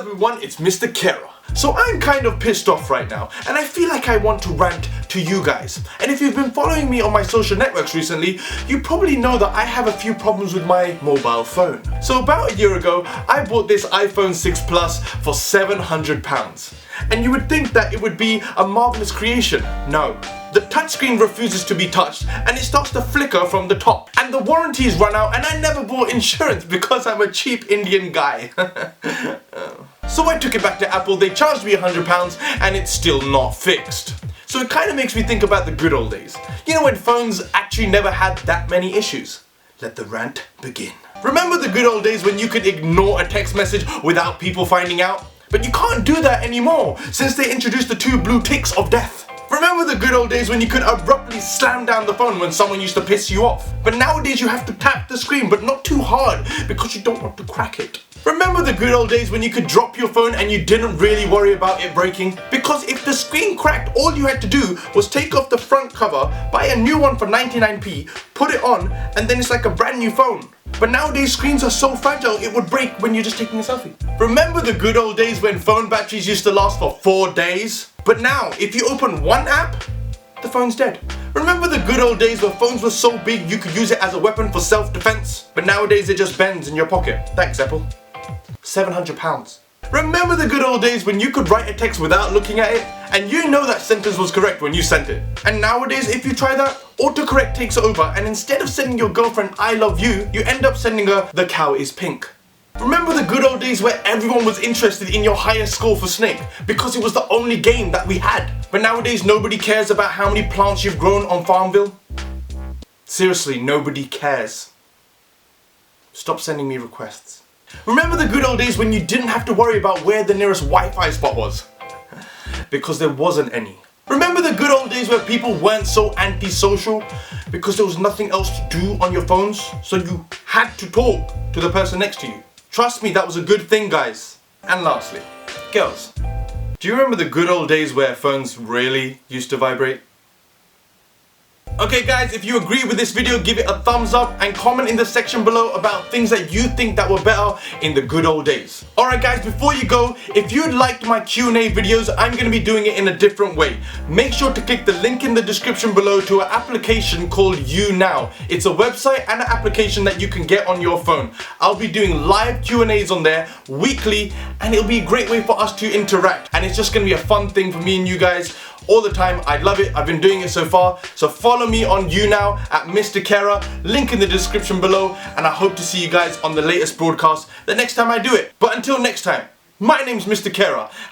everyone, it's Mr. Kera. So I'm kind of pissed off right now, and I feel like I want to rant to you guys. And if you've been following me on my social networks recently, you probably know that I have a few problems with my mobile phone. So about a year ago, I bought this iPhone 6 Plus for £700. And you would think that it would be a marvelous creation. No. The touchscreen refuses to be touched and it starts to flicker from the top. And the warranties run out and I never bought insurance because I'm a cheap Indian guy. So I took it back to Apple, they charged me £100 and it's still not fixed. So it kind of makes me think about the good old days. You know, when phones actually never had that many issues. Let the rant begin. Remember the good old days when you could ignore a text message without people finding out? But you can't do that anymore since they introduced the 2 blue ticks of death. Remember the good old days when you could abruptly slam down the phone when someone used to piss you off? But nowadays you have to tap the screen, but not too hard because you don't want to crack it. Remember the good old days when you could drop your phone and you didn't really worry about it breaking? Because if the screen cracked, all you had to do was take off the front cover, buy a new one for 99p, put it on, and then it's like a brand new phone. But nowadays screens are so fragile it would break when you're just taking a selfie. Remember the good old days when phone batteries used to last for 4 days? But now, if you open one app, the phone's dead. Remember the good old days where phones were so big you could use it as a weapon for self-defense? But nowadays it just bends in your pocket. Thanks, Apple. £700. Remember the good old days when you could write a text without looking at it and you know that sentence was correct when you sent it? And nowadays if you try that, autocorrect takes over and instead of sending your girlfriend I love you, you end up sending her the cow is pink. Remember the good old days where everyone was interested in your highest score for Snake because it was the only game that we had? But nowadays nobody cares about how many plants you've grown on Farmville? Seriously, nobody cares. Stop sending me requests. Remember the good old days when you didn't have to worry about where the nearest Wi-Fi spot was? Because there wasn't any. Remember the good old days where people weren't so antisocial? Because there was nothing else to do on your phones, so you had to talk to the person next to you. Trust me, that was a good thing, guys. And lastly, girls, do you remember the good old days where phones really used to vibrate? Okay guys, if you agree with this video, give it a thumbs up and comment in the section below about things that you think that were better in the good old days. Alright guys, before you go, if you liked my Q&A videos, I'm going to be doing it in a different way. Make sure to click the link in the description below to an application called YouNow. It's a website and an application that you can get on your phone. I'll be doing live Q&As on there weekly and it'll be a great way for us to interact. And it's just going to be a fun thing for me and you guys all the time. I love it. I've been doing it so far. So follow me on YouNow at Mr. Kera, link in the description below, and I hope to see you guys on the latest broadcast the next time I do it. But until next time, my name's Mr. Kera.